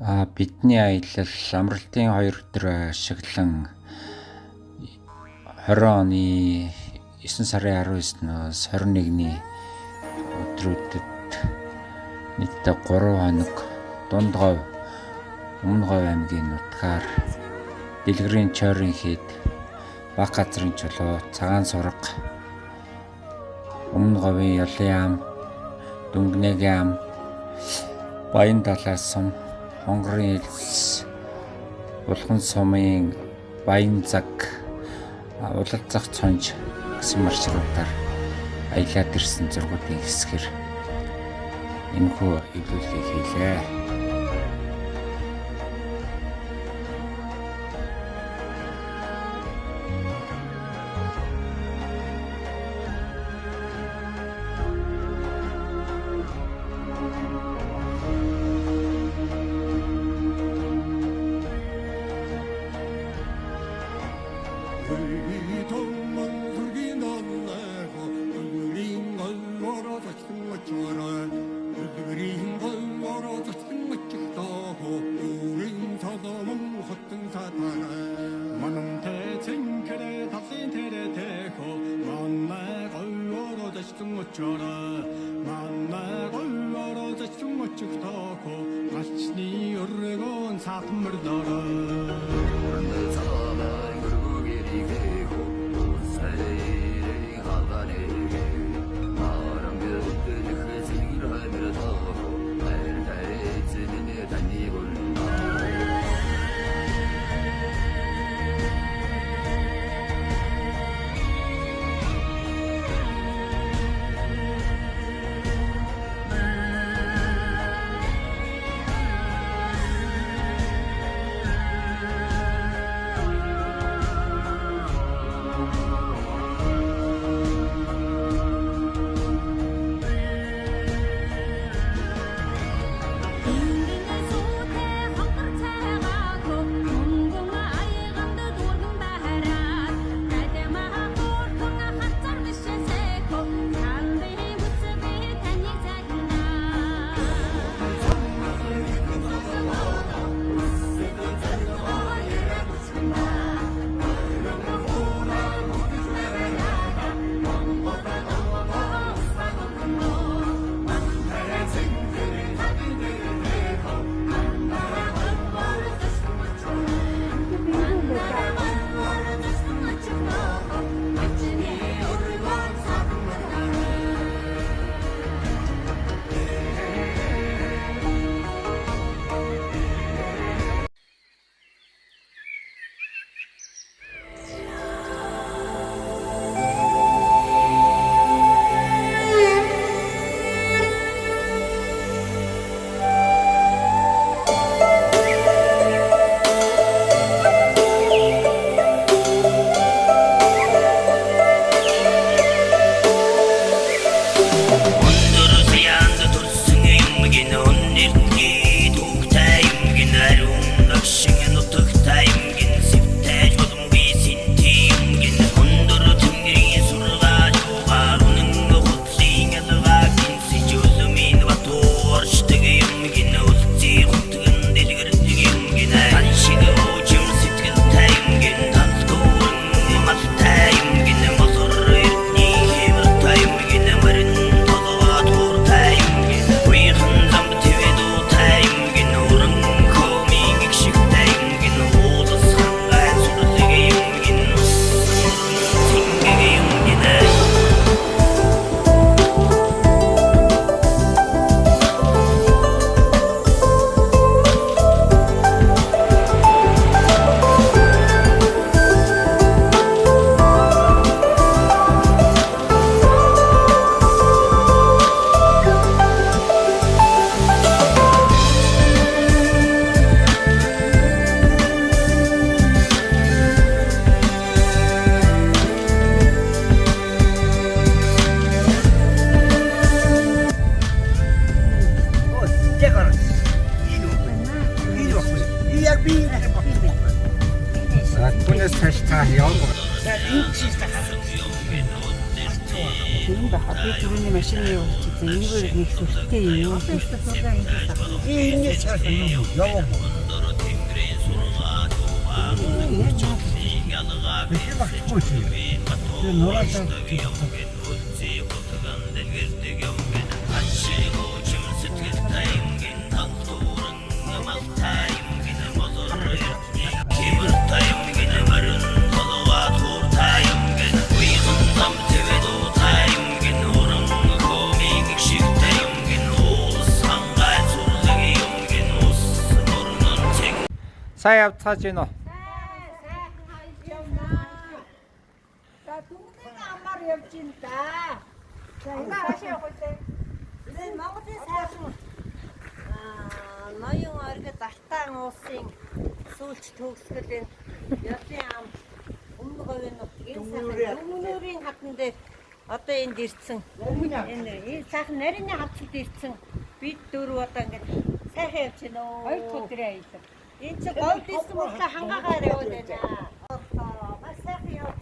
Бидний аялал амралтын 2 өдөр ашиглан 20 оны 9 сарын 19-ноос 21-ний өдрүүдэд нийтдээ 3 хоног Дунд говь, Өмнө говь аймгийн нутгаар Дэлгэрийн Чойрын хэд, Баг газрын чулуу, Цагаан сурга, Өмнө говийн Ёлын ам, Дүнгэнээгийн ам, Баян далай сум, Хонгорын элс, Булган сумын Баян заг, Улалзах цонж гэсэн маршрутаар аялаад ирсэн зургуудын хэсгэр энэхүү эвлүүлгийг хийлээ. машины 이걸 익숙해. 어땠어, 도장 익숙해. 이게 차서 너무 그게 막 죽었지. 놀아서 사야 사진어. 자, 동네가 한 마리 없진다. 자, 이거 하시오, 볼때. 네, 먹어도 사수. 너희가 이렇게 따뜻한 옷생, 소치 독스거든. 옆에 암, 엄마가 왜 놓지? 동물이 같은데, 어떤 일층? 이 sak 내리냐 합칠 일층. 빛 들어왔던 게 새해 없지, 너. 아이고, 그래, 있어. 인천 거기 있으면 한가가 되오잖아.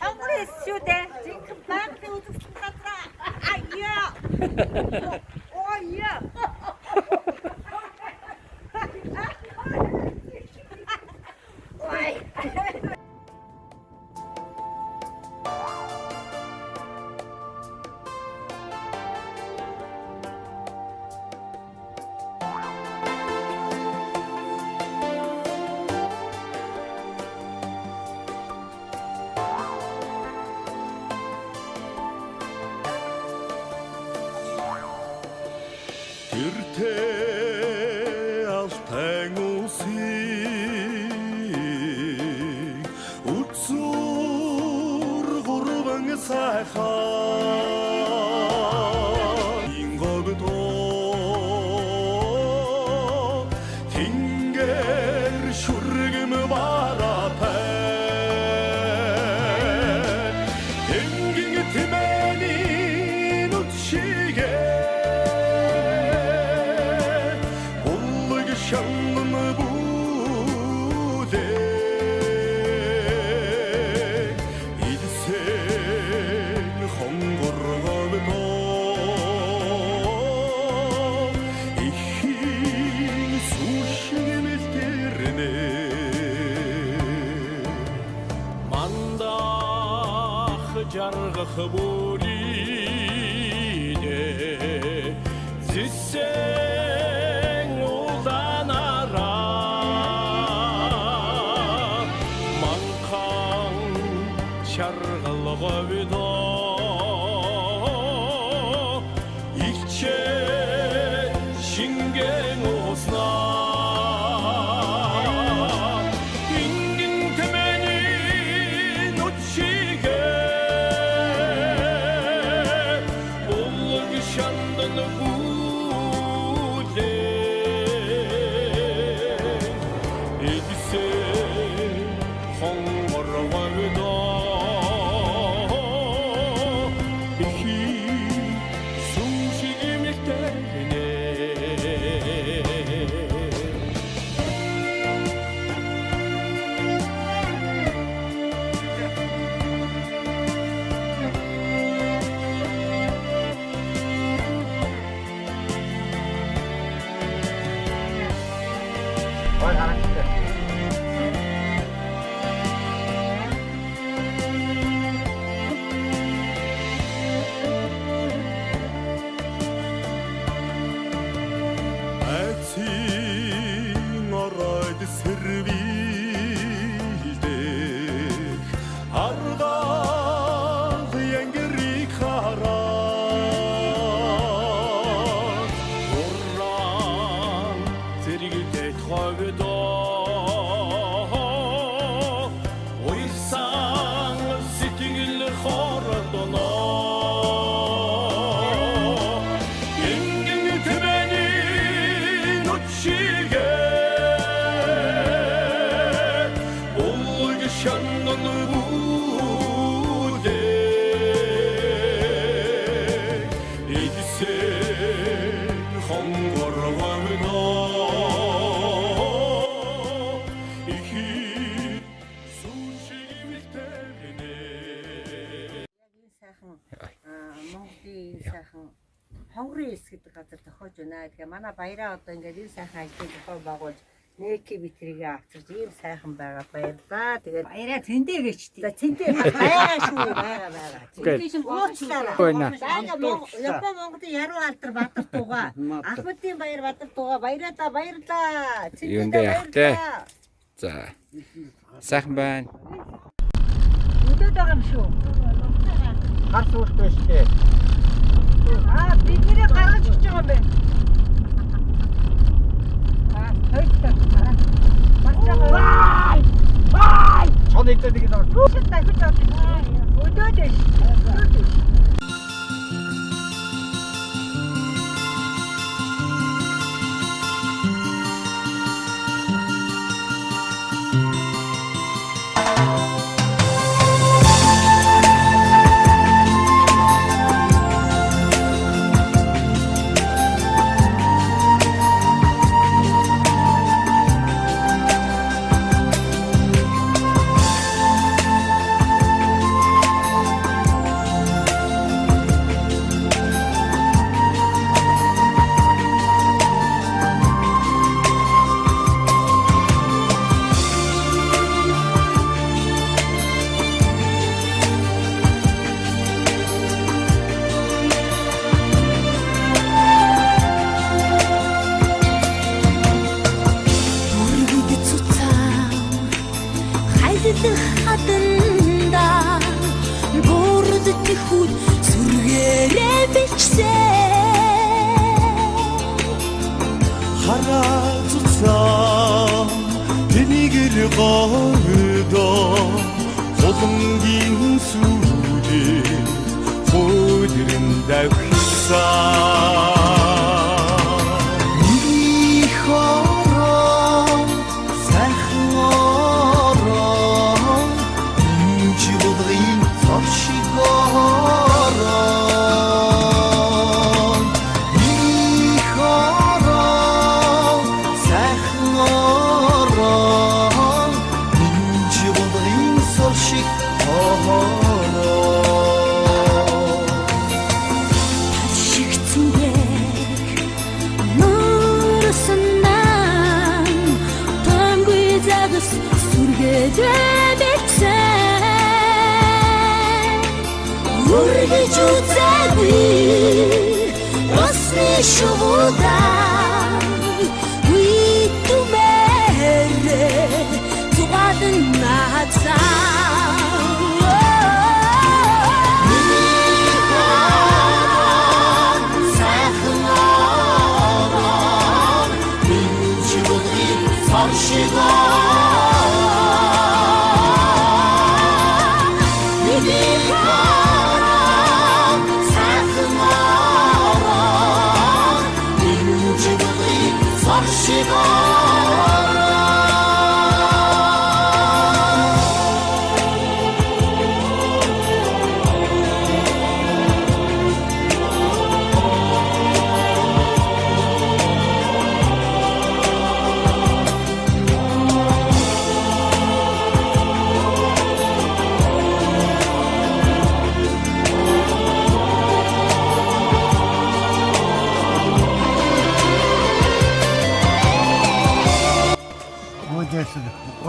아무리 수대 지금 나한테 우주 숨갔더라. 아야. 오야. 와이. Тэртээ алтай усыг үцүр гурван сайхан инговдоо тэнгэр шүргэм барапай энгийн тэмээний нүдшигээ Şanlım bude İlsen hongurgan do İhin suşin miltirne Mandah jargı buride Zisse Şargılgıda İlçe şingen osna İngin temenin uçşige Bolluk şandın bude Edise hongorgıda Эцин оройд сервилдэх Аргал янгэрийг хараад Уран зэрэгтэй ховдоо хож байна. Тэгэхээр манай баяраа одоо ингээд энэ сайхан ажлыг зохион байгуулж Нэки битрийг авчирч ийм сайхан байгаа баярлаа. Тэгээд баяраа цэндээ гэж тий. За цэндээ байгаа шүү байгаа. Цэндээ уучлаарай. Япон Монголын яруу алдар Бадар дуугаа. Ахмадын баяр Бадар дуугаа баяраа баярлаа. Цэндээ баярлаа. За. Сайхан байна. Өдөөд байгаа юм шүү. Хар сууртай шүү дээ. Бидний гаргаж өгч байгаа юм байна. Чон идэх нэг нөр. Өдөөд. Хараацсан тэнийгэр гоодоо холонгийн сүдээ хөөдрөн давхсан Үргэж үзээгүй Росны шувуудан Үйтүмээрэ Зугадан наацсан Миний харан Сайхан орон Миний чивудрын царшигон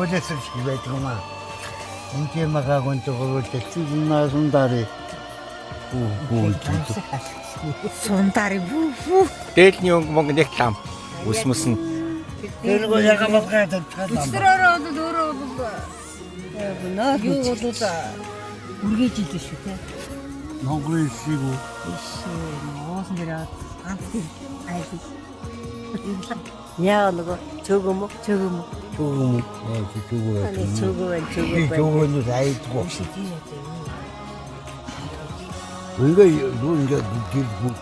Одесса байдаг. Үнтэй магаагон төгөөлтэй цэвнаа сундари. Сундари бүү. Дээлний өнгө мөнгө нэг лам. Үсмэс нь. Тэргөө яга багтаад чадлаа. Өсрөөрөө өөрөө нөө юу болоо үргэж илээ шүү те. Монгол шигүү. Оосон дээрээ айгүй. Яа нөгөө чөгөмө. Чугум. Чугум айдгүй. Ингээ юу ингээ гэр бүгд.